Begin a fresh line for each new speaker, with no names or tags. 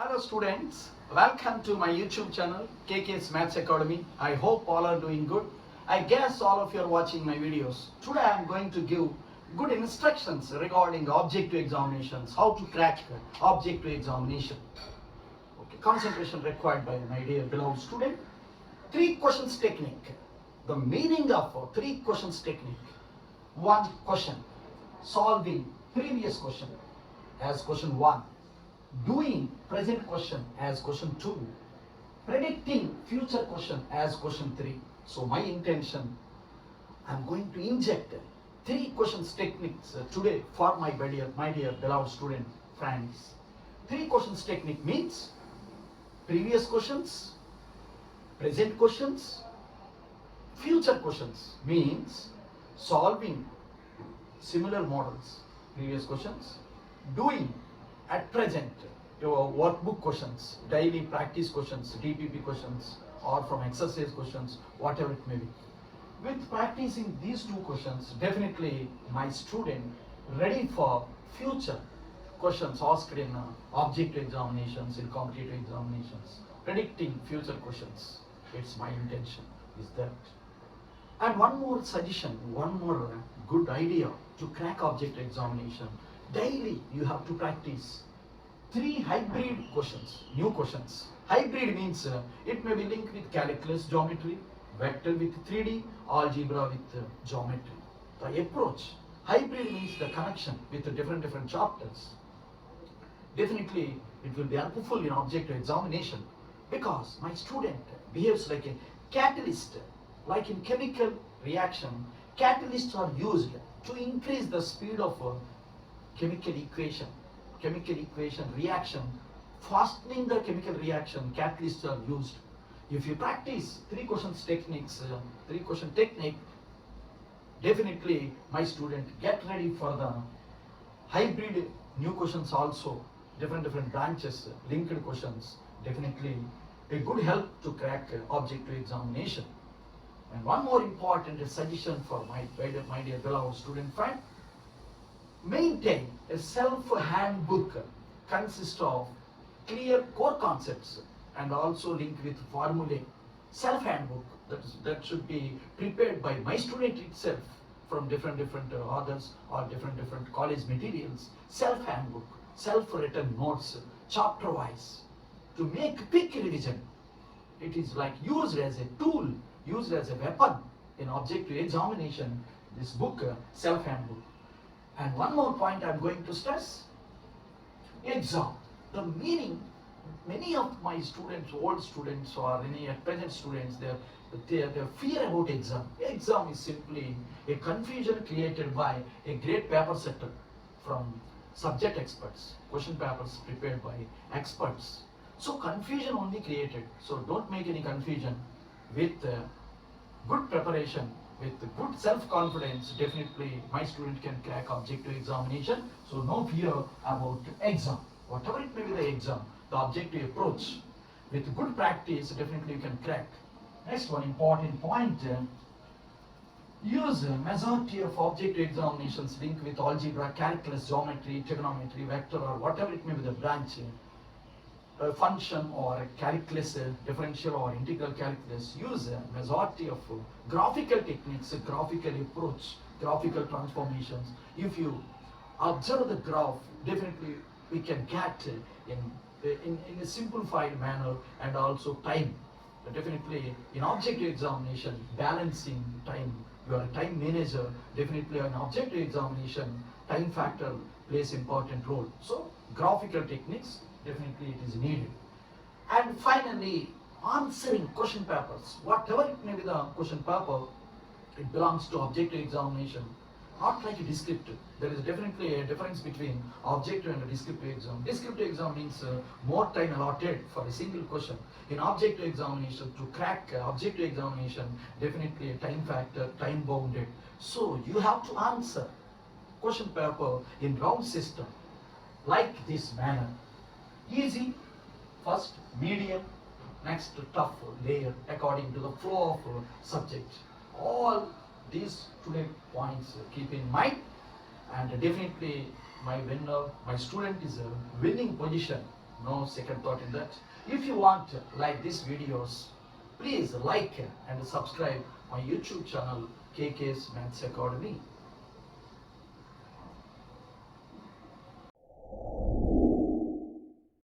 Hello students, welcome to my YouTube channel KK's Maths Academy. I hope all are doing good. I guess all of you are watching my videos. Today I am going to give good instructions regarding objective examinations, how to crack objective examination. Okay, concentration required by my dear beloved student. Three questions technique. The meaning of three questions technique. One question, solving previous question as question 1, doing present question as question 2, predicting future question as question 3. So my intention, I'm going to inject three questions techniques today for my dear beloved student friends. Three questions technique means previous questions, present questions, future questions, means solving similar models, previous questions, doing at present your workbook questions, daily practice questions, DPP questions, or from exercise questions, whatever it may be. With practicing these two questions, definitely my student ready for future questions asked in objective examinations, in competitive examinations, predicting future questions. It's my intention is that. And one more suggestion, one more good idea to crack object examination. Daily you have to practice three hybrid questions, new questions. Hybrid means it may be linked with calculus geometry, vector with 3D, algebra with geometry. The approach, hybrid means the connection with the different chapters. Definitely it will be helpful in objective examination because my student behaves like a catalyst. Like in chemical reaction, catalysts are used to increase the speed of chemical equation reaction, fastening the chemical reaction, catalysts are used. If you practice three questions techniques, three question technique, definitely my student get ready for the hybrid new questions also, different branches, linked questions, definitely a good help to crack objective examination. And one more important suggestion for my dear beloved student friend, maintain a self-handbook consists of clear core concepts and also linked with formulae. Self-handbook that should be prepared by my student itself from different authors or different college materials. Self-handbook, self-written notes, chapter-wise, to make quick revision. It is like used as a tool, used as a weapon in objective examination. This book, self-handbook. And one more point I'm going to stress, exam. The meaning, many of my students, old students or any present students, they fear about exam. Exam is simply a confusion created by a great paper setter from subject experts, question papers prepared by experts. So confusion only created. So don't make any confusion. With good preparation, with good self-confidence, definitely my student can crack objective examination. So no fear about exam. Whatever it may be the exam, the objective approach, with good practice, definitely you can crack. Next one important point, use majority of objective examinations linked with algebra, calculus, geometry, trigonometry, vector, or whatever it may be the branch. Function or calculus, differential or integral calculus, use a majority of graphical techniques, graphical approach, graphical transformations. If you observe the graph, definitely we can get in a simplified manner and also time. Definitely in objective examination, balancing time, you are a time manager, definitely in objective examination, time factor plays important role. So graphical techniques, definitely it is needed. And finally, answering question papers, whatever it may be the question paper, it belongs to objective examination, not like a descriptive. There is definitely a difference between objective and a descriptive exam. Descriptive exam means more time allotted for a single question. In objective examination, to crack objective examination, definitely a time factor, time bounded. So you have to answer question paper in round system like this manner. Easy, first, medium, next tough layer according to the flow of subject. All these today points keep in mind, and definitely my winner, my student is a winning position No second thought in that. If you want like these videos, please like and subscribe my YouTube channel KK's Maths Academy.